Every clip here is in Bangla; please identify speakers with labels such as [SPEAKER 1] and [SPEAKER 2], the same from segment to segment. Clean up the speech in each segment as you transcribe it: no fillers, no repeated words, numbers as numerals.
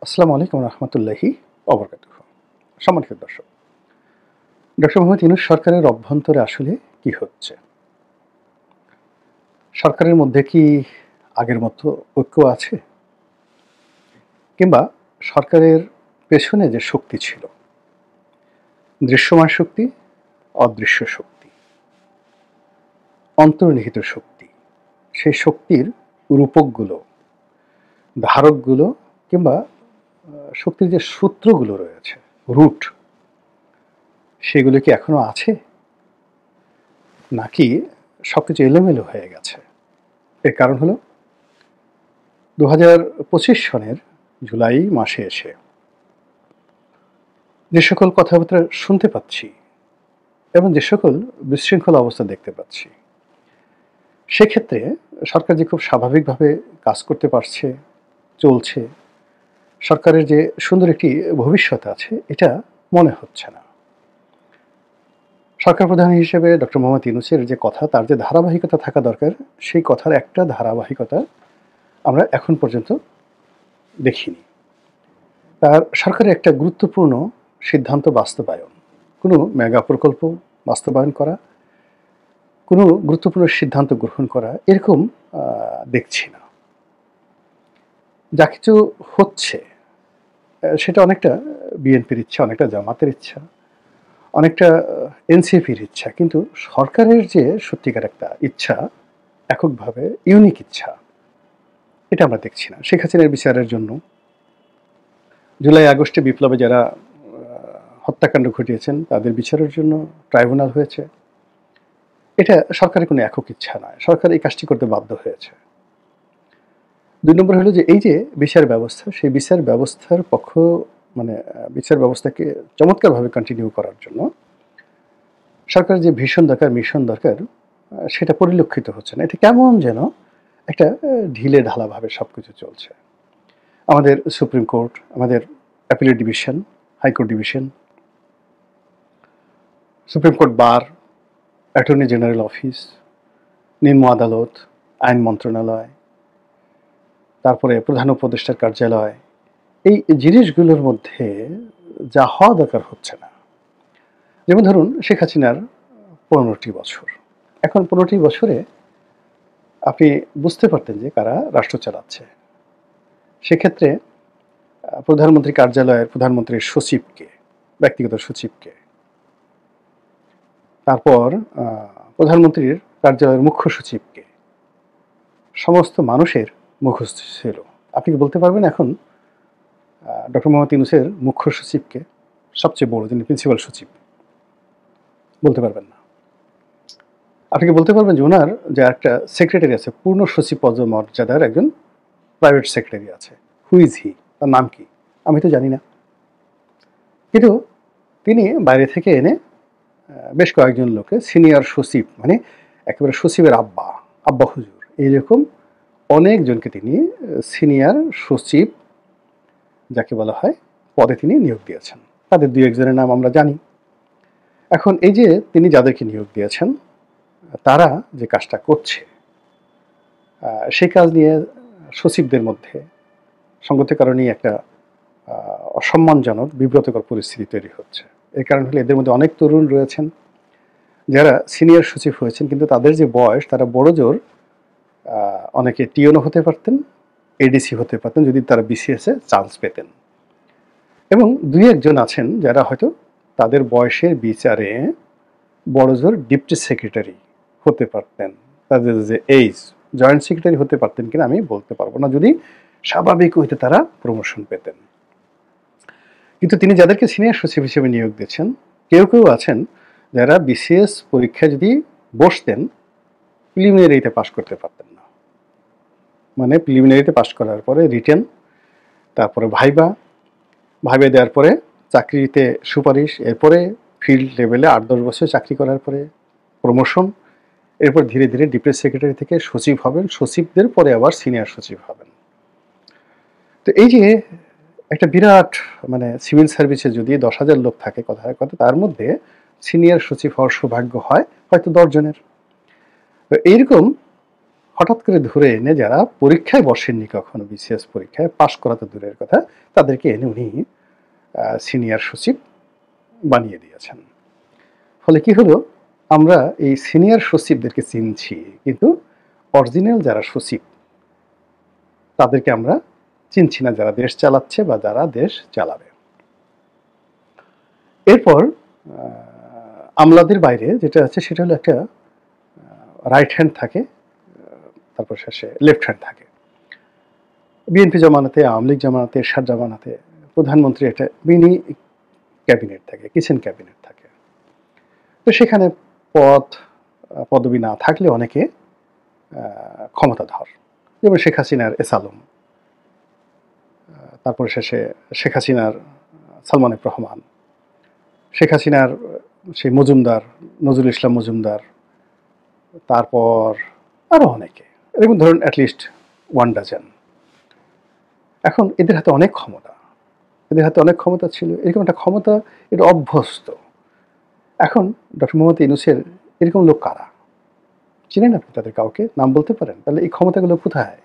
[SPEAKER 1] আসসালামু আলাইকুম রহমতুল্লাহি অবরকাতুহ। সম্মানিত দর্শক, ডক্টর মোহাম্মদ ইউনূস সরকারের অভ্যন্তরে আসলে কি হচ্ছে? সরকারের মধ্যে কি আগের মতো ঐক্য আছে? কিংবা সরকারের পেছনে যে শক্তি ছিল, দৃশ্যমান শক্তি, অদৃশ্য শক্তি, অন্তর্নিহিত শক্তি, সেই শক্তির রূপকগুলো, ধারকগুলো কিংবা শক্তির যে সূত্রগুলো রয়েছে, রুট, সেগুলো কি এখনো আছে? নাকি সবকিছু এলোমেলো হয়ে গেছে? এর কারণ হলো ২০২৫ সনের জুলাই মাসে এসে যে সকল কথাবার্তা শুনতে পাচ্ছি এবং যে সকল বিশৃঙ্খল অবস্থা দেখতে পাচ্ছি, সেক্ষেত্রে সরকার যে খুব স্বাভাবিকভাবে কাজ করতে পারছে, চলছে, সরকারের যে সুন্দর একটি ভবিষ্যৎ আছে, এটা মনে হচ্ছে না। সরকার প্রধান হিসেবে ডক্টর মোহাম্মদ ইউনূসের যে কথা, তার যে ধারাবাহিকতা থাকা দরকার, সেই কথার একটা ধারাবাহিকতা আমরা এখন পর্যন্ত দেখিনি। তার সরকারের একটা গুরুত্বপূর্ণ সিদ্ধান্ত বাস্তবায়ন, কোনো মেগা প্রকল্প বাস্তবায়ন করা, কোনো গুরুত্বপূর্ণ সিদ্ধান্ত গ্রহণ করা, এরকম দেখছি না। যা কিছু হচ্ছে সেটা অনেকটা বিএনপির ইচ্ছা, অনেকটা জামাতের ইচ্ছা, অনেকটা এনসিপির ইচ্ছা, কিন্তু সরকারের যে সত্যিকার একটা ইচ্ছা, এককভাবে ইউনিক ইচ্ছা, এটা আমরা দেখছি না। শেখ হাসিনার বিচারের জন্য, জুলাই আগস্টে বিপ্লবে যারা হত্যাকাণ্ড ঘটিয়েছেন তাদের বিচারের জন্য ট্রাইব্যুনাল হয়েছে। এটা সরকারের কোনো একক ইচ্ছা নয়, সরকার এই কাজটি করতে বাধ্য হয়েছে। ২ নম্বর হলো যে এই যে বিচার ব্যবস্থা, সেই বিচার ব্যবস্থার বিচার ব্যবস্থাকে চমৎকারভাবে কন্টিনিউ করার জন্য সরকারের যে ভীষণ দরকার, মিশন দরকার, সেটা পরিলক্ষিত হচ্ছে না। এটা কেমন যেন একটা ঢিলে ঢালাভাবে সবকিছু চলছে। আমাদের সুপ্রিম কোর্ট, আমাদের appellate division, high court division, supreme court bar, attorney general office, নিম্ন আদালত, আইন মন্ত্রণালয়, তারপরে প্রধান উপদেষ্টার কার্যালয়, এই জিনিসগুলোর মধ্যে যা হওয়া দরকার হচ্ছে না। যেমন ধরুন শেখ হাসিনার ১৫টি বছর, এখন ১৫টি বছরে আপনি বুঝতে পারতেন যে কারা রাষ্ট্র চালাচ্ছে। সেক্ষেত্রে প্রধানমন্ত্রী কার্যালয়ের প্রধানমন্ত্রীর সচিবকে, ব্যক্তিগত সচিবকে, তারপর প্রধানমন্ত্রীর কার্যালয়ের মুখ্য সচিবকে, সমস্ত মানুষের মুখস্থ ছিল। আপনি কি বলতে পারবেন এখন ডক্টর মোহাম্মদ ইউনূসের মুখ্য সচিবকে, সবচেয়ে বড় যিনি প্রিন্সিপাল সচিব? বলতে পারবেন না। আপনি কি বলতে পারবেন যে ওনার যে একটা সেক্রেটারি আছে, পূর্ণ সচিব পদমর্যাদার একজন প্রাইভেট সেক্রেটারি আছে, হু ইজ হি, তার নাম কি? আমি তো জানি না। কিন্তু তিনি বাইরে থেকে এনে বেশ কয়েকজন লোকে সিনিয়র সচিব, মানে একেবারে সচিবের আব্বা, আব্বা হুজুর, এইরকম অনেকজনকে তিনি সিনিয়র সচিব যাকে বলা হয় পদে তিনি নিয়োগ দিয়েছেন। তাদের ২-১ জনের নাম আমরা জানি। এখন এই যে তিনি যাদেরকে নিয়োগ দিয়েছেন, তারা যে কাজটা করছে, সেই কাজ নিয়ে সচিবদের মধ্যে সঙ্গত কারণেই একটা অসম্মানজনক, বিব্রতকর পরিস্থিতি তৈরি হচ্ছে। এর কারণ হলো এদের মধ্যে অনেক তরুণ রয়েছেন যারা সিনিয়র সচিব হয়েছেন, কিন্তু তাদের যে বয়স, তারা বড়জোর অনেকে টিওনও হতে পারতেন, এডিসি হতে পারতেন যদি তারা বিসিএসে চান্স পেতেন। এবং ২-১ জন আছেন যারা হয়তো তাদের বয়সের বিচারে বড়জোর ডিপটি সেক্রেটারি হতে পারতেন। তাদের যে এইজ, জয়েন্ট সেক্রেটারি হতে পারতেন কিনা আমি বলতে পারবো না, যদি স্বাভাবিক হইতে তারা প্রমোশন পেতেন। কিন্তু তিনি যাদেরকে সিনিয়র সচিব হিসেবে নিয়োগ দিয়েছেন, কেউ কেউ আছেন যারা বিসিএস পরীক্ষায় যদি বসতেন, প্রিলিমিনারিতে পাশ করতে পারতেন না। মানে প্রিলিমিনারিতে পাশ করার পরে রিটেন, তারপরে ভাইবা দেওয়ার পরে চাকরিতে সুপারিশ, এরপরে ফিল্ড লেভেলে ৮-১০ বছর চাকরি করার পরে প্রমোশন, এরপর ধীরে ধীরে ডিপ্টি সেক্রেটারি থেকে সচিব হবেন, সচিবদের পরে আবার সিনিয়র সচিব হবেন। তো এই যে একটা বিরাট, সিভিল সার্ভিসে যদি ১০,০০০ লোক থাকে কথায় কথা, তার মধ্যে সিনিয়র সচিব হওয়ার সৌভাগ্য হয় হয়তো ১০ জনের। তো এইরকম হঠাৎ করে ধরে এনে যারা পরীক্ষায় বসেননি কখনো, বিসিএস পরীক্ষায় পাশ করা তো দূরের কথা, তাদেরকে এনে উনি সিনিয়র সচিব বানিয়ে দিয়েছেন। ফলে কি হলো, আমরা এই সিনিয়র সচিবদেরকে চিনছি, কিন্তু অরিজিনাল যারা সচিব তাদেরকে আমরা চিনছি না, যারা দেশ চালাচ্ছে বা যারা দেশ চালাবে। এরপর আমলাদের বাইরে যেটা আছে সেটা হলো একটা রাইট হ্যান্ড থাকে, তারপর শেষে লেফট হ্যান্ড থাকে। বিএনপি জামানাতে, আওয়ামী লীগ জামানাতে, এরশাদ জামানাতে প্রধানমন্ত্রী একটা মিনি ক্যাবিনেট থাকে, কিচেন ক্যাবিনেট থাকে। তো সেখানে পদবি না থাকলে অনেকে ক্ষমতাধর, যেমন শেখ হাসিনার এস আলম, তারপর শেষে শেখ হাসিনার সালমান এফ রহমান, শেখ হাসিনার সেই মজুমদার, নজরুল ইসলাম মজুমদার, তারপর আরও অনেকে, এরকম ধরুন অ্যাটলিস্ট 1 ডজন। এখন এদের হাতে অনেক ক্ষমতা, এদের হাতে অনেক ক্ষমতা ছিল, এরকম একটা ক্ষমতা, এটা অভ্যস্ত। এখন ডক্টর মোহাম্মদ ইউনূসের এরকম লোক কারা? চিনেন আপনি তাদের কাউকে? নাম বলতে পারেন? তাহলে এই ক্ষমতাগুলো কোথায়?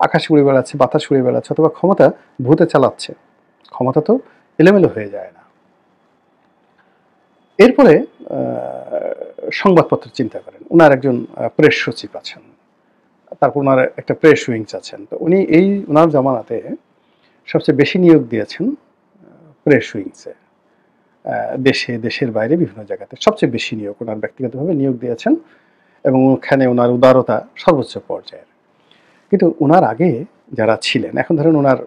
[SPEAKER 1] আকাশ উড়ে বেড়াচ্ছে, বাতাস উড়ে বেড়াচ্ছে, অথবা ক্ষমতা ভূতে চালাচ্ছে। ক্ষমতা তো এলোমেলো হয়ে যায় না। এরপরে সংবাদপত্র চিন্তা করেন, ওনার একজন প্রেস সচিব আছেন, তারপর ওনার একটা প্রেস উইংস আছেন। তো উনি এই ওনার জামানাতে সবচেয়ে বেশি নিয়োগ দিয়েছেন প্রেস উইংসে, দেশে, দেশের বাইরে বিভিন্ন জায়গাতে সবচেয়ে বেশি নিয়োগ ওনার ব্যক্তিগতভাবে নিয়োগ দিয়েছেন, এবং ওখানে ওনার উদারতা সর্বোচ্চ পর্যায়ের। কিন্তু ওনার আগে যারা ছিলেন, এখন ধরেন ওনার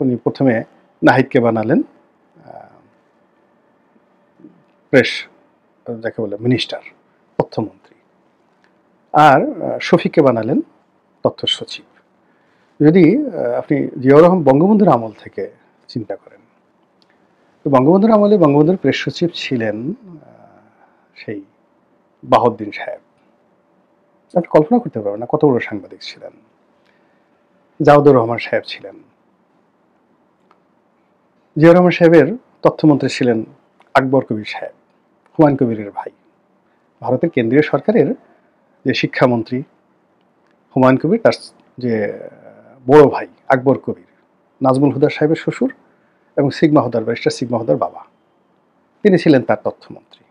[SPEAKER 1] উনি প্রথমে নাহিদকে বানালেন প্রেস, যাকে বলে মিনিস্টার, তথ্যমন্ত্রী, আর শফিককে বানালেন তথ্য সচিব। যদি আপনি জিয়াউর রহমান বঙ্গবন্ধুর আমল থেকে চিন্তা করেন, তো বঙ্গবন্ধুর আমলে বঙ্গবন্ধুর প্রেস সচিব ছিলেন সেই বাহাউদ্দিন সাহেব। আপনি কল্পনা করতে পারবেন না কত বড় সাংবাদিক ছিলেন। জাওদুর রহমান সাহেব ছিলেন। জিয়াউর রহমান সাহেবের তথ্যমন্ত্রী ছিলেন আকবর কবির সাহেব, হুমায়ুন কবিরের ভাই। ভারতের কেন্দ্রীয় সরকারের যে শিক্ষামন্ত্রী হুমায়ুন কবির, তার যে বড় ভাই আকবর কবির, নাজমুল হুদার সাহেবের শ্বশুর, এবং সিগমা হুদার, ব্যারিস্টার সিগমা হুদার বাবা, তিনি ছিলেন তার তথ্যমন্ত্রী।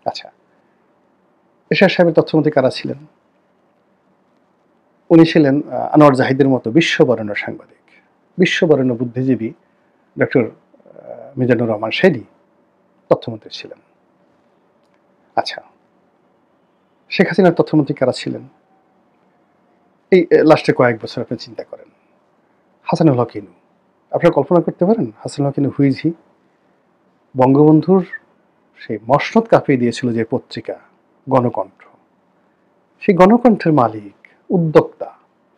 [SPEAKER 1] আচ্ছা, এরশাদ সাহেবের তথ্যমন্ত্রী কারা ছিলেন? উনি ছিলেন আনোয়ার জাহিদের মতো বিশ্ববরেণ্য সাংবাদিক, বিশ্ববরেণ্য বুদ্ধিজীবী ডক্টর মিজানুর রহমান শেলী তথ্যমন্ত্রী ছিলেন। আচ্ছা, শেখ হাসিনার তথ্যমন্ত্রী কারা ছিলেন? এই লাস্টে কয়েক বছর আপনি চিন্তা করেন, হাসানুল হক ইনু। আপনারা কল্পনা করতে পারেন হাসানুল হক ইনু হুইজ হি? বঙ্গবন্ধুর সেই মসনদ কাঁপিয়ে দিয়েছিল যে পত্রিকা গণকণ্ঠ, সেই গণকণ্ঠের মালিক, উদ্যোক্তা,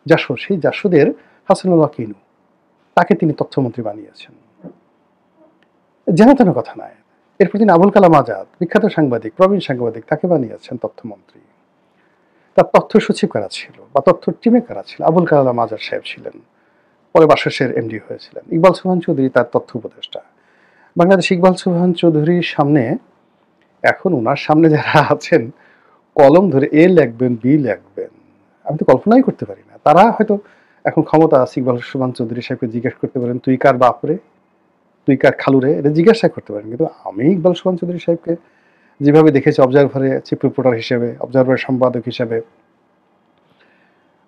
[SPEAKER 1] জাসদ, সেই জাসদের হাসানুল হক ইনু, তাকে তিনি তথ্যমন্ত্রী বানিয়েছেন। যেন তেন কথা নয়। এরপর তিনি আবুল কালাম আজাদ, বিখ্যাত সাংবাদিক, প্রবীণ সাংবাদিক, তাকে বানিয়েছেন তথ্যমন্ত্রী। তার তথ্য সচিব কারা ছিল বা তথ্য টিমে কারা ছিল? আবুল কালাম আজাদ সাহেব ছিলেন, পরে বাসসের এমডি হয়েছিলেন। ইকবাল সোবহান চৌধুরী তার তথ্য উপদেষ্টা। বাংলাদেশ ইকবাল সোবহান চৌধুরীর সামনে, এখন ওনার সামনে যারা আছেন, কলম ধরে এ লিখবেন, বি লিখবেন, আমি তো কল্পনাই করতে পারি না। তারা হয়তো এখন ক্ষমতা আছে, ইকবাল সোবহান চৌধুরী সাহেবকে জিজ্ঞেস করতে পারেন, তুই কার বাপরে, তুই কার খালুরে, এটা জিজ্ঞাসা করতে পারেন। কিন্তু আমি ইকবাল সোবহান চৌধুরী সাহেবকে যেভাবে দেখেছি অবজারভারে চিফ রিপোর্টার হিসেবে, অবজারভারের সম্পাদক হিসেবে,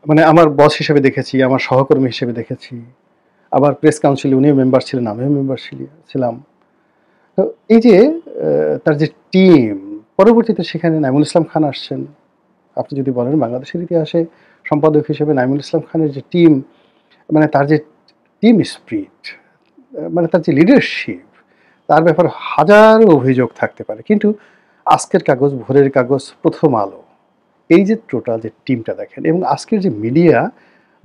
[SPEAKER 1] মানে আমার বস হিসেবে দেখেছি, আমার সহকর্মী হিসেবে দেখেছি, আবার প্রেস কাউন্সিলে উনিও মেম্বার ছিলেন, আমিও মেম্বার ছিলাম। তো এই যে তার যে টিম, পরবর্তীতে সেখানে নাইমুল ইসলাম খান আসছেন। আপনি যদি বলেন বাংলাদেশের ইতিহাসে সম্পাদক হিসেবে নাইমুল ইসলাম খানের যে টিম, মানে তার যে টিম স্পিরিট, মানে তার যে লিডারশিপ, তার ব্যাপারে হাজারো অভিযোগ থাকতে পারে। কিন্তু আজকের কাগজ, ভোরের কাগজ, প্রথম আলো, এই যে টোটাল যে টিমটা দেখেন, এবং আজকের যে মিডিয়া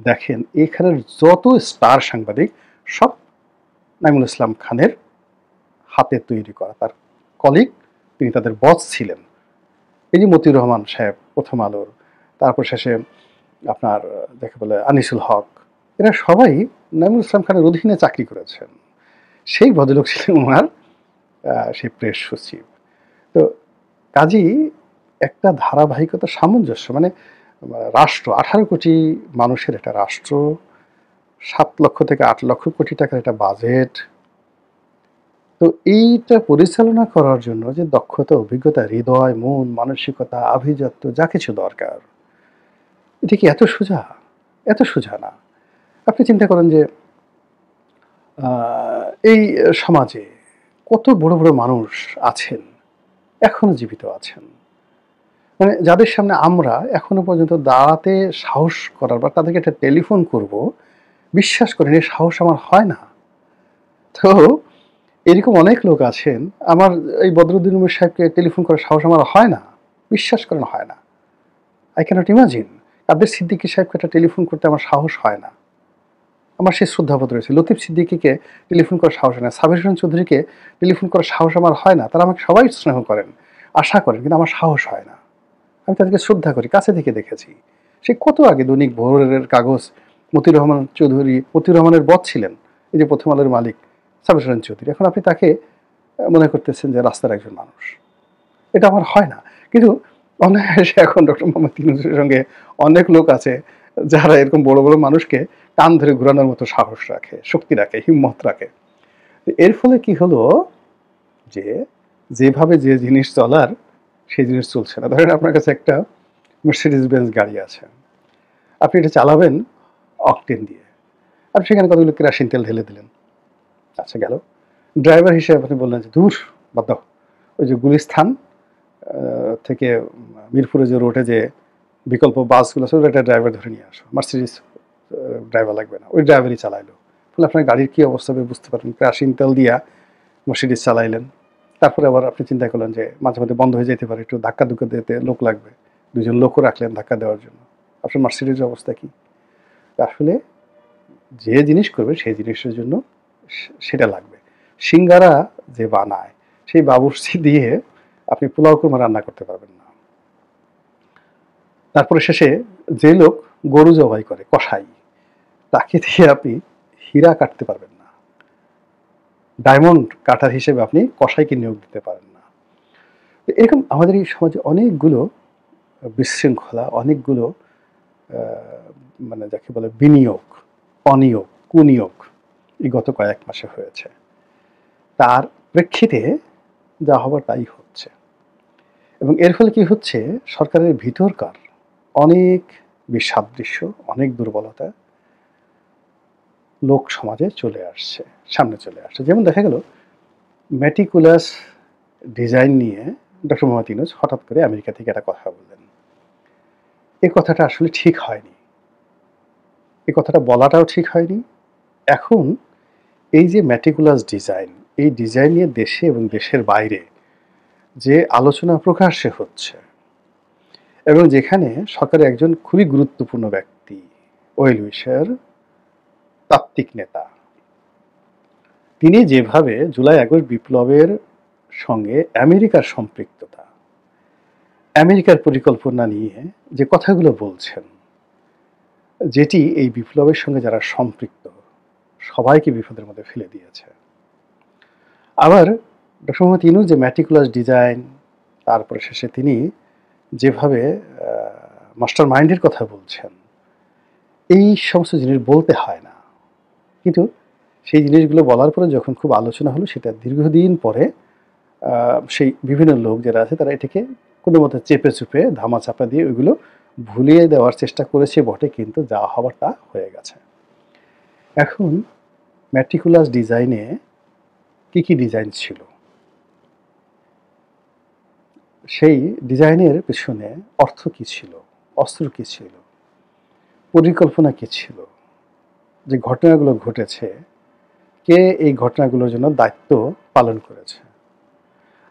[SPEAKER 1] দেখেন, এখানের যত স্টার সাংবাদিক সব নাইমুল ইসলাম খানের হাতে তৈরি করা, তার কলিগ, তিনি তাদের বস ছিলেন। এই যে মতিউর রহমান সাহেব প্রথম আলোর, তারপর শেষে আপনার যাকে বলে আনিসুল হক, এরা সবাই নাইমুল ইসলাম খানের অধীনে চাকরি করেছেন। সেই ভদ্রলোক ছিলেন ওনার সেই প্রেস সচিব। তো কাজেই একটা ধারাবাহিকতা, সামঞ্জস্য, মানে রাষ্ট্র, 18 কোটি মানুষের একটা রাষ্ট্র, 7 লক্ষ থেকে 8 লক্ষ কোটি টাকার একটা বাজেট। তো এইটা পরিচালনা করার জন্য যে দক্ষতা, অভিজ্ঞতা, হৃদয়, মন, মানসিকতা, আভিজাত্য যা কিছু দরকার, এটা কি এত সোজা? এত সোজা না। আপনি চিন্তা করেন যে এই সমাজে কত বড় বড় মানুষ আছেন, এখনো জীবিত আছেন, মানে যাদের সামনে আমরা এখনো পর্যন্ত দাঁড়াতে সাহস করার বা তাদেরকে একটা টেলিফোন করব, বিশ্বাস করেন এই সাহস আমার হয় না। তো এরকম অনেক লোক আছেন, আমার এই বদরুদ্দিন উমর সাহেবকে টেলিফোন করার সাহস আমার হয় না, বিশ্বাস করেন হয় না। আই ক্যানট ইমাজিন কাদের সিদ্দিকী সাহেবকে একটা টেলিফোন করতে আমার সাহস হয় না। আমার সেই শ্রদ্ধাবোধ রয়েছে। লতিফ সিদ্দিকীকে টেলিফোন করার সাহস হয় না, সাবির হোসেন চৌধুরীকে টেলিফোন করার সাহস আমার হয় না। তারা আমাকে সবাই স্নেহ করেন, আশা করেন, কিন্তু আমার সাহস হয় না। আমি তাদেরকে শ্রদ্ধা করি, কাছে থেকে দেখেছি। সে কত আগে দৈনিক ভোরের কাগজ, মতিউর রহমান চৌধুরী, মতিউর রহমানের বস ছিলেন, এই যে প্রথম আলোর মালিক সাবির হোসেন চৌধুরী। এখন আপনি তাকে মনে করতেছেন যে রাস্তার একজন মানুষ। এটা আমার হয় না। কিন্তু অনায়াসে এখন ডক্টর মোহাম্মদ ইউনূসের সঙ্গে অনেক লোক আছে যারা এরকম বড় বড় মানুষকে কান ধরে ঘোরানোর মতো সাহস রাখে, শক্তি রাখে, হিম্মত রাখে। এর ফলে কি হলো যে যেভাবে যে জিনিস চলার সেই জিনিস চলছে না। ধরেন আপনার কাছে একটা মার্সিডিজ বেঞ্জ গাড়ি আছে, আপনি এটা চালাবেন অকটেন দিয়ে, আপনি সেখানে কতগুলো কেরোসিন তেল ঢেলে দিলেন, আচ্ছা গেল। ড্রাইভার হিসেবে আপনি বললেন যে দূর বাদ দাও, ওই যে গুলিস্থান থেকে মিরপুরে যে রোডে যে বিকল্প বাসগুলো আছে ওটা একটা ড্রাইভার ধরে নিয়ে আসো, মার্সিডিজ ড্রাইভার লাগবে না, ওই ড্রাইভারই চালাইলো। ফলে আপনার গাড়ির কী অবস্থা হবে বুঝতে পারবেন। কেরোসিন তেল দিয়া মার্সিডিজ চালাইলেন, তারপরে আবার আপনি চিন্তা করলেন যে মাঝে মাঝে বন্ধ হয়ে যেতে পারে, একটু ধাক্কা ধুক্কা দিতে লোক লাগবে, দুজন লোকও রাখলেন ধাক্কা দেওয়ার জন্য। আপনার মার্সিডিজের অবস্থা কি? আসলে যে জিনিস করবে সেই জিনিসের জন্য সেটা লাগবে। সিঙ্গারা যে বানায় সেই বাবুর্চি দিয়ে আপনি পোলাও কুরমা রান্না করতে পারবেন না। তারপরে শেষে যে লোক গরু জবাই করে কসাই, তাকে দিয়ে আপনি হীরা কাটতে পারবেন না, ডায়মন্ড কাটার হিসেবে আপনি কসাইকে নিয়োগ দিতে পারেন না। এরকম আমাদের এই সমাজে অনেকগুলো বিশৃঙ্খলা, অনেকগুলো মানে যাকে বলে বিনিয়োগ, অনিয়োগ, কুনিয়োগ এই গত কয়েক মাসে হয়েছে। তার প্রেক্ষিতে যা হবার তাই হচ্ছে। এবং এর ফলে কি হচ্ছে, সরকারের ভিতরকার অনেক বিসাদৃশ্য, অনেক দুর্বলতা লোক সমাজে চলে আসছে, সামনে চলে আসছে। যেমন দেখা গেল মেটিকুলাস ডিজাইন নিয়ে ডক্টর মোহাম্মদ ইউনূস হঠাৎ করে আমেরিকা থেকে একটা কথা বললেন। এই কথাটা আসলে ঠিক হয়নি, এই কথাটা বলাটাও ঠিক হয়নি। এখন এই যে মেটিকুলাস ডিজাইন, এই ডিজাইন নিয়ে দেশে এবং দেশের বাইরে যে আলোচনা প্রকাশ্যে হচ্ছে, এবং যেখানে সরকারের একজন খুবই গুরুত্বপূর্ণ ব্যক্তি, ওয়েল উইশার, তাত্ত্বিক নেতা, তিনি যেভাবে জুলাই আগস্ট বিপ্লবের সঙ্গে আমেরিকার সম্পৃক্ততা, আমেরিকার পরিকল্পনা নিয়ে যে কথাগুলো বলছেন, যেটি এই বিপ্লবের সঙ্গে যারা সম্পৃক্ত সবাইকে বিপদের মধ্যে ফেলে দিয়েছে। আবার ডক্টর মোহাম্মদ ইউনূস যে ম্যাটিকুলাস ডিজাইন, তারপরে শেষে তিনি যেভাবে মাস্টার মাইন্ডের কথা বলছেন, এই সমস্ত জিনিস বলতে হয় না, কিন্তু সেই জিনিসগুলো বলার পরে যখন খুব আলোচনা হলো, সেটা দীর্ঘদিন পরে সেই বিভিন্ন লোক যারা আছে তারা এটাকে কোনো মতো চেপে চুপে ধামা চাপা দিয়ে ওইগুলো ভুলিয়ে দেওয়ার চেষ্টা করেছে বটে, কিন্তু যা হবার তা হয়ে গেছে। এখন ম্যাট্রিকুলাস ডিজাইনে কি কি ডিজাইন ছিল, সেই ডিজাইনের পেছনে অর্থ কি ছিল, অস্ত্র কি ছিল, পরিকল্পনা কি ছিল, যে ঘটনাগুলো ঘটেছে কে এই ঘটনাগুলোর জন্য দায়িত্ব পালন করেছে,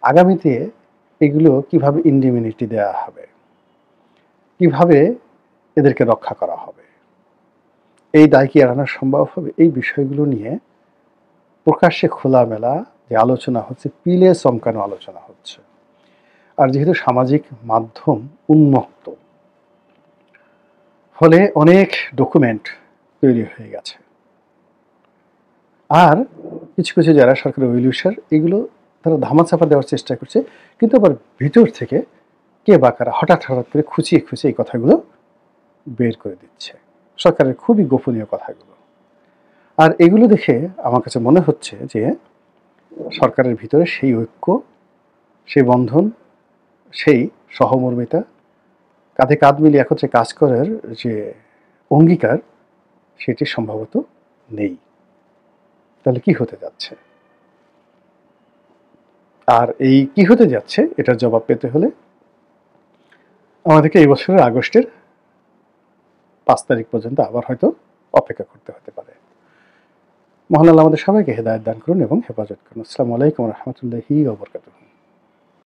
[SPEAKER 1] আগামীতে এগুলো কিভাবে ইন্ডিমিনিটি দেওয়া হবে, কিভাবে এদেরকে রক্ষা করা হবে, এই দায় কি এড়ানো সম্ভব হবে, এই বিষয়গুলো নিয়ে প্রকাশ্যে খোলামেলা যে আলোচনা হচ্ছে, পিলে চমকানো আলোচনা হচ্ছে। আর যেহেতু সামাজিক মাধ্যম উন্মুক্ত, ফলে অনেক ডকুমেন্ট তৈরি হয়ে গেছে। আর কিছু কিছু যারা সরকারের ওয়েল উইশার, এগুলো তারা ধামাচাপা দেওয়ার চেষ্টা করছে, কিন্তু আবার ভিতর থেকে কে বা কারা হঠাৎ হঠাৎ করে খুঁচিয়ে খুঁচিয়ে এই কথাগুলো বের করে দিচ্ছে, সরকারের খুবই গোপনীয় কথাগুলো। আর এগুলো দেখে আমার কাছে মনে হচ্ছে যে সরকারের ভিতরে সেই ঐক্য, সেই বন্ধন, সেই সহমর্মিতা, কাঁধে কাঁধ মিলিয়ে একত্রে কাজ করার যে অঙ্গীকার, সেটি সম্ভবত নেই। তাহলে কি হতে যাচ্ছে? আর এই কি হতে যাচ্ছে এটার জবাব পেতে হলে আমাদেরকে এই বছরের আগস্টের 5 তারিখ পর্যন্ত আবার হয়তো অপেক্ষা করতে হতে পারে। মহান আল্লাহ আমাদের সবাইকে হেদায়েত দান করুন এবং হেফাজত করুন। আসসালামু আলাইকুম ওয়া রাহমাতুল্লাহি ওয়া বারাকাতুহু।